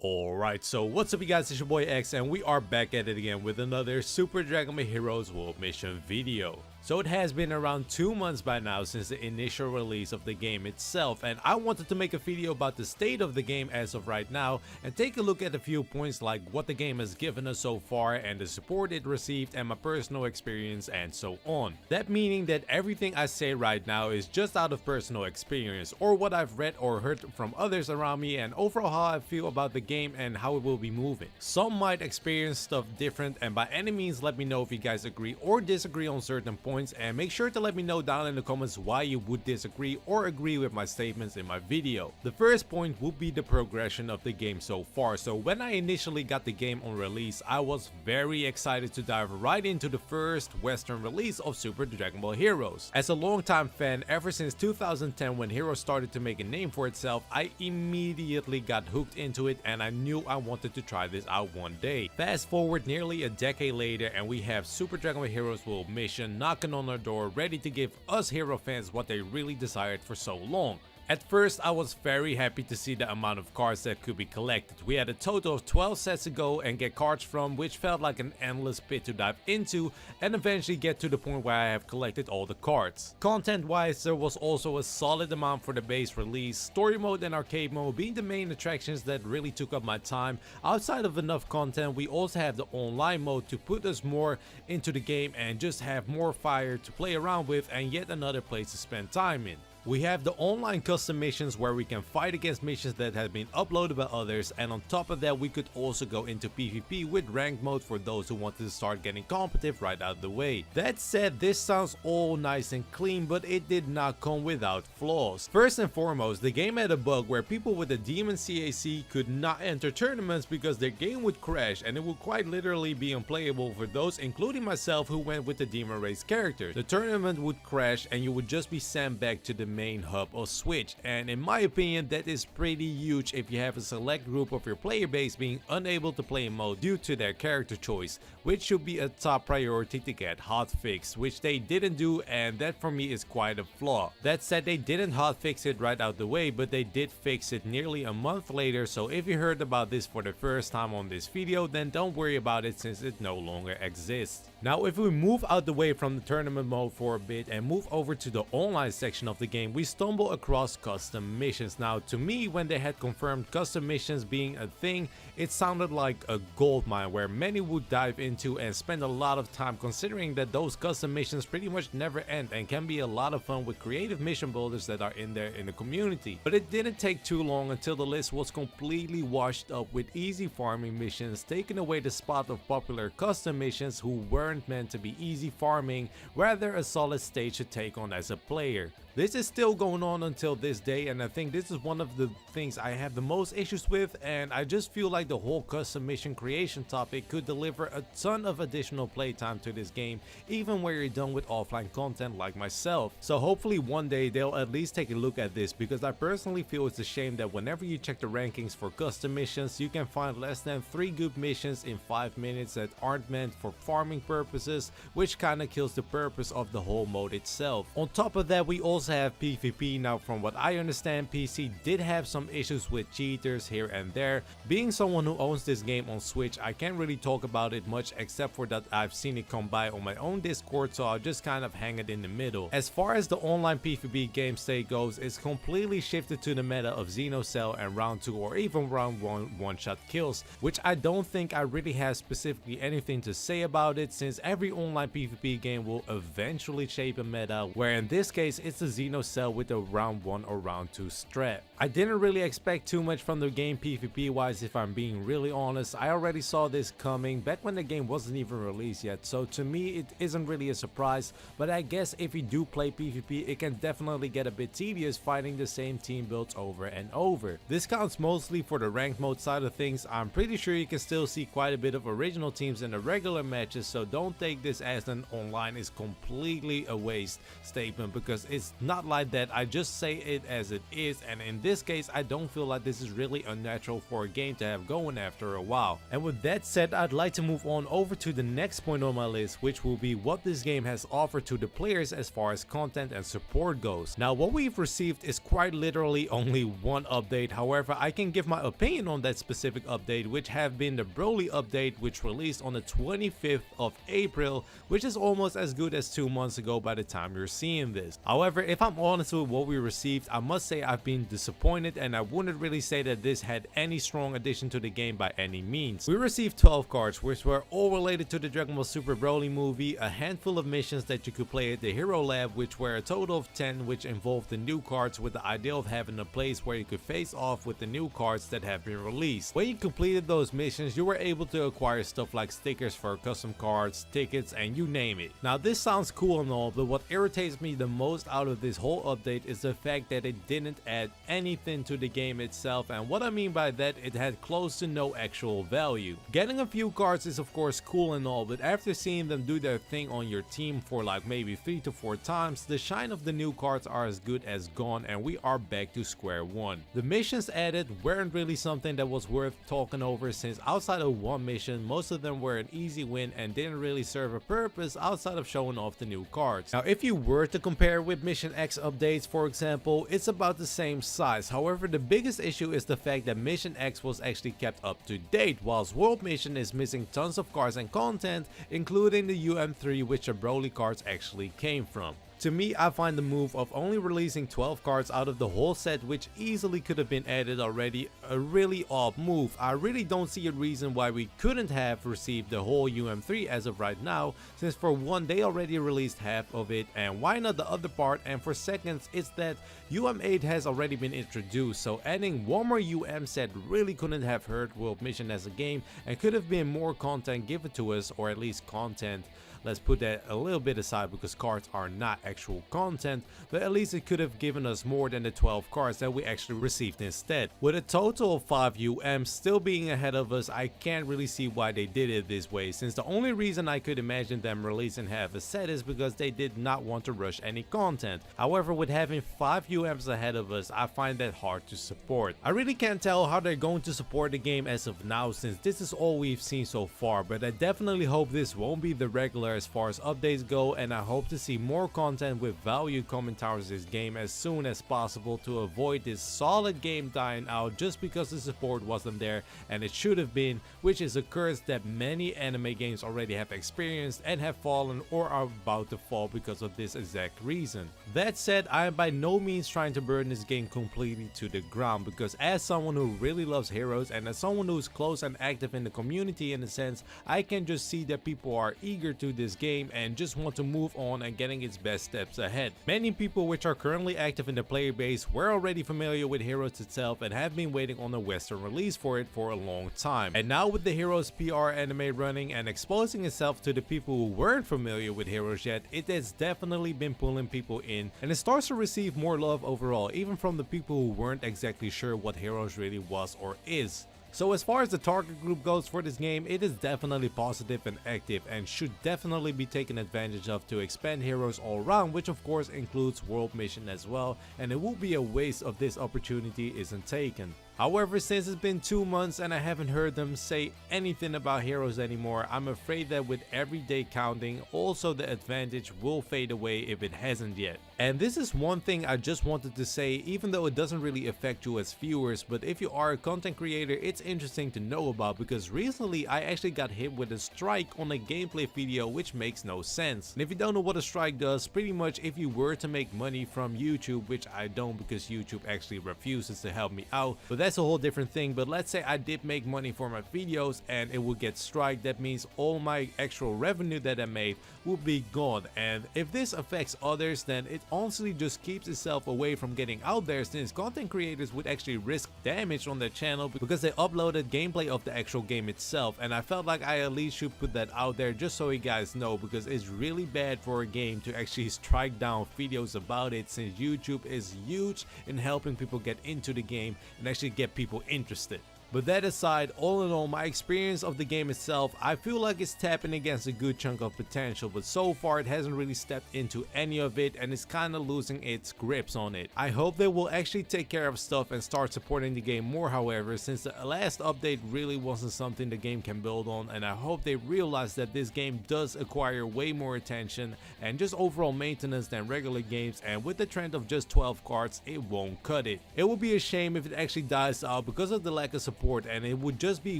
Alright, so what's up you guys, it's your boy X and we are back at it again with another Super Dragon Ball Heroes World Mission video. So it has been around 2 months by now since the initial release of the game itself, and I wanted to make a video about the state of the game as of right now and take a look at a few points like what the game has given us so far and the support it received and my personal experience and so on. That meaning that everything I say right now is just out of personal experience or what I've read or heard from others around me and overall how I feel about the game and how it will be moving. Some might experience stuff different, and by any means let me know if you guys agree or disagree on certain points, and make sure to let me know down in the comments why you would disagree or agree with my statements in my video. The first point would be the progression of the game so far. So when I initially got the game on release, I was very excited to dive right into the first Western release of Super Dragon Ball Heroes. As a longtime fan, ever since 2010 when Heroes started to make a name for itself, I immediately got hooked into it and I knew I wanted to try this out one day. Fast forward nearly a decade later and we have Super Dragon Ball Heroes World Mission knocking on our door, ready to give us hero fans what they really desired for so long. At first, I was very happy to see the amount of cards that could be collected. We had a total of 12 sets to go and get cards from, which felt like an endless pit to dive into and eventually get to the point where I have collected all the cards. Content wise, there was also a solid amount for the base release, story mode and arcade mode being the main attractions that really took up my time. Outside of enough content, we also have the online mode to put us more into the game and just have more fire to play around with and yet another place to spend time in. We have the online custom missions where we can fight against missions that have been uploaded by others, and on top of that we could also go into PvP with ranked mode for those who wanted to start getting competitive right out of the way. That said, this sounds all nice and clean, but it did not come without flaws. First and foremost, the game had a bug where people with a demon CAC could not enter tournaments because their game would crash and it would quite literally be unplayable for those, including myself, who went with the demon race character. The tournament would crash and you would just be sent back to the main hub or switch, and in my opinion that is pretty huge if you have a select group of your player base being unable to play in mode due to their character choice, which should be a top priority to get hotfixed, which they didn't do, and that for me is quite a flaw. That said, they didn't hotfix it right out the way, but they did fix it nearly a month later, so if you heard about this for the first time on this video, then don't worry about it since it no longer exists. Now if we move out the way from the tournament mode for a bit and move over to the online section of the game, we stumble across custom missions. Now to me, when they had confirmed custom missions being a thing, it sounded like a gold mine where many would dive into and spend a lot of time, considering that those custom missions pretty much never end and can be a lot of fun with creative mission builders that are in there in the community. But it didn't take too long until the list was completely washed up with easy farming missions, taking away the spot of popular custom missions who weren't meant to be easy farming, rather a solid stage to take on as a player. This is still going on until this day, and I think this is one of the things I have the most issues with, and I just feel like the whole custom mission creation topic could deliver a ton of additional playtime to this game, even where you're done with offline content like myself. So hopefully one day they'll at least take a look at this, because I personally feel it's a shame that whenever you check the rankings for custom missions, you can find less than 3 good missions in 5 minutes that aren't meant for farming purposes, which kinda kills the purpose of the whole mode itself. On top of that, we also have PvP. Now from what I understand, PC did have some issues with cheaters here and there. Being someone who owns this game on Switch, I can't really talk about it much except for that I've seen it come by on my own Discord, so I'll just kind of hang it in the middle. As far as the online PvP game state goes, it's completely shifted to the meta of Xenocell and round 2 or even round 1 one-shot kills, which I don't think I really have specifically anything to say about it, since every online PvP game will eventually shape a meta, where in this case it's a Xenocell with a round 1 or round 2 strat. I didn't really expect too much from the game PvP wise, if I'm being really honest. I already saw this coming back when the game wasn't even released yet, so to me it isn't really a surprise, but I guess if you do play PvP, it can definitely get a bit tedious fighting the same team builds over and over. This counts mostly for the ranked mode side of things. I'm pretty sure you can still see quite a bit of original teams in the regular matches, so don't don't take this as an online is completely a waste statement, because it's not like that. I just say it as it is, and in this case I don't feel like this is really unnatural for a game to have going after a while. And with that said, I'd like to move on over to the next point on my list, which will be what this game has offered to the players as far as content and support goes. Now, what we've received is quite literally only one update. However, I can give my opinion on that specific update, which have been the Broly update, which released on the 25th of April, which is almost as good as 2 months ago by the time you're seeing this. However, if I'm honest with what we received, I must say I've been disappointed, and I wouldn't really say that this had any strong addition to the game by any means. We received 12 cards, which were all related to the Dragon Ball Super Broly movie, a handful of missions that you could play at the Hero Lab, which were a total of 10, which involved the new cards, with the idea of having a place where you could face off with the new cards that have been released. When you completed those missions, you were able to acquire stuff like stickers for custom cards, tickets, and you name it. Now, this sounds cool and all, but what irritates me the most out of this whole update is the fact that it didn't add anything to the game itself, and what I mean by that, it had close to no actual value. Getting a few cards is of course cool and all, but after seeing them do their thing on your team for like maybe 3 to 4 times, the shine of the new cards are as good as gone, and we are back to square one. The missions added weren't really something that was worth talking over, since outside of one mission, most of them were an easy win and didn't really serve a purpose outside of showing off the new cards. Now, if you were to compare with Mission X updates, for example, it's about the same size. However, the biggest issue is the fact that Mission X was actually kept up to date, whilst World Mission is missing tons of cards and content, including the UM3, which the Broly cards actually came from. To me, I find the move of only releasing 12 cards out of the whole set, which easily could have been added already, a really odd move. I really don't see a reason why we couldn't have received the whole UM3 as of right now, since for one, they already released half of it, and why not the other part? And for seconds, it's that UM8 has already been introduced, so adding one more UM set really couldn't have hurt World Mission as a game, and could have been more content given to us, or at least content. Let's put that a little bit aside because cards are not actual content, but at least it could have given us more than the 12 cards that we actually received instead. With a total of 5 UMs still being ahead of us, I can't really see why they did it this way, since the only reason I could imagine them releasing half a set is because they did not want to rush any content. However, with having 5 UMs ahead of us, I find that hard to support. I really can't tell how they're going to support the game as of now, since this is all we've seen so far, but I definitely hope this won't be the regular as far as updates go, and I hope to see more content with value coming towards this game as soon as possible to avoid this solid game dying out just because the support wasn't there, and it should have been, which is a curse that many anime games already have experienced and have fallen or are about to fall because of this exact reason. That said, I am by no means trying to burn this game completely to the ground, because as someone who really loves heroes and as someone who's close and active in the community in a sense, I can just see that people are eager to this game and just want to move on and getting its best steps ahead. Many people which are currently active in the player base were already familiar with Heroes itself and have been waiting on a Western release for it for a long time. And now with the Heroes PR anime running and exposing itself to the people who weren't familiar with Heroes yet, it has definitely been pulling people in, and it starts to receive more love overall, even from the people who weren't exactly sure what Heroes really was or is. So as far as the target group goes for this game, it is definitely positive and active and should definitely be taken advantage of to expand Heroes all around, which of course includes World Mission as well, and it will be a waste if this opportunity isn't taken. However, since it's been 2 months and I haven't heard them say anything about Heroes anymore, I'm afraid that with every day counting, also the advantage will fade away if it hasn't yet. And this is one thing I just wanted to say, even though it doesn't really affect you as viewers, but if you are a content creator, it's interesting to know about, because recently I actually got hit with a strike on a gameplay video which makes no sense. And if you don't know what a strike does, pretty much if you were to make money from YouTube, which I don't because YouTube actually refuses to help me out, but that's a whole different thing. But let's say I did make money for my videos and it would get striked, that means all my actual revenue that I made will be gone. And if this affects others, then it honestly just keeps itself away from getting out there, since content creators would actually risk damage on their channel because they uploaded gameplay of the actual game itself. And I felt like I at least should put that out there just so you guys know, because it's really bad for a game to actually strike down videos about it, since YouTube is huge in helping people get into the game and actually get people interested. But that aside, all in all, my experience of the game itself, I feel like it's tapping against a good chunk of potential, but so far it hasn't really stepped into any of it and it's kind of losing its grips on it. I hope they will actually take care of stuff and start supporting the game more, however, since the last update really wasn't something the game can build on, and I hope they realize that this game does acquire way more attention and just overall maintenance than regular games, and with the trend of just 12 cards, it won't cut it. It would be a shame if it actually dies out because of the lack of support, and it would just be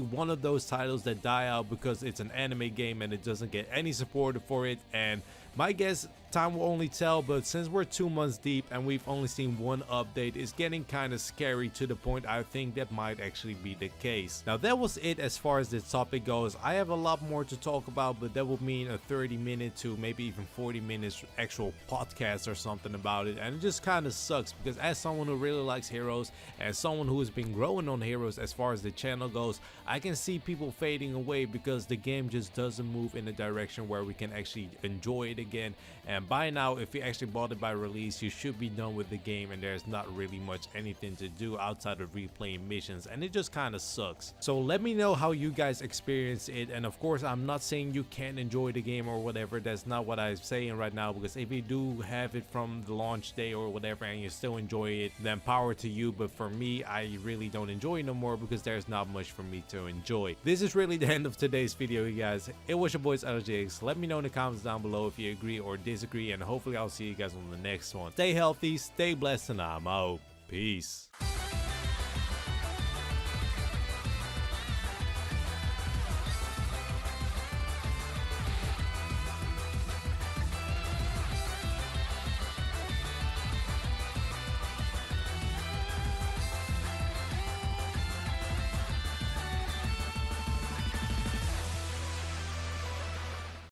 one of those titles that die out because it's an anime game and it doesn't get any support for it. And my guess, time will only tell, but since we're 2 months deep and we've only seen one update, it's getting kind of scary to the point I think that might actually be the case. Now that was it as far as this topic goes. I have a lot more to talk about, but that would mean a 30-minute to maybe even 40 minutes actual podcast or something about it, and it just kind of sucks because as someone who really likes Heroes and someone who has been growing on Heroes as far as the channel goes, I can see people fading away because the game just doesn't move in a direction where we can actually enjoy it again. And by now, if you actually bought it by release, you should be done with the game and there's not really much anything to do outside of replaying missions, and it just kind of sucks. So let me know how you guys experience it, and of course I'm not saying you can't enjoy the game or whatever. That's not what I'm saying right now, because if you do have it from the launch day or whatever and you still enjoy it, then power to you. But for me, I really don't enjoy it no more because there's not much for me to enjoy. This is really the end of today's video, you guys. It was your boys LJX. Let me know in the comments down below if you agree or disagree, and hopefully I'll see you guys on the next one. Stay healthy, stay blessed, and I'm out. Peace.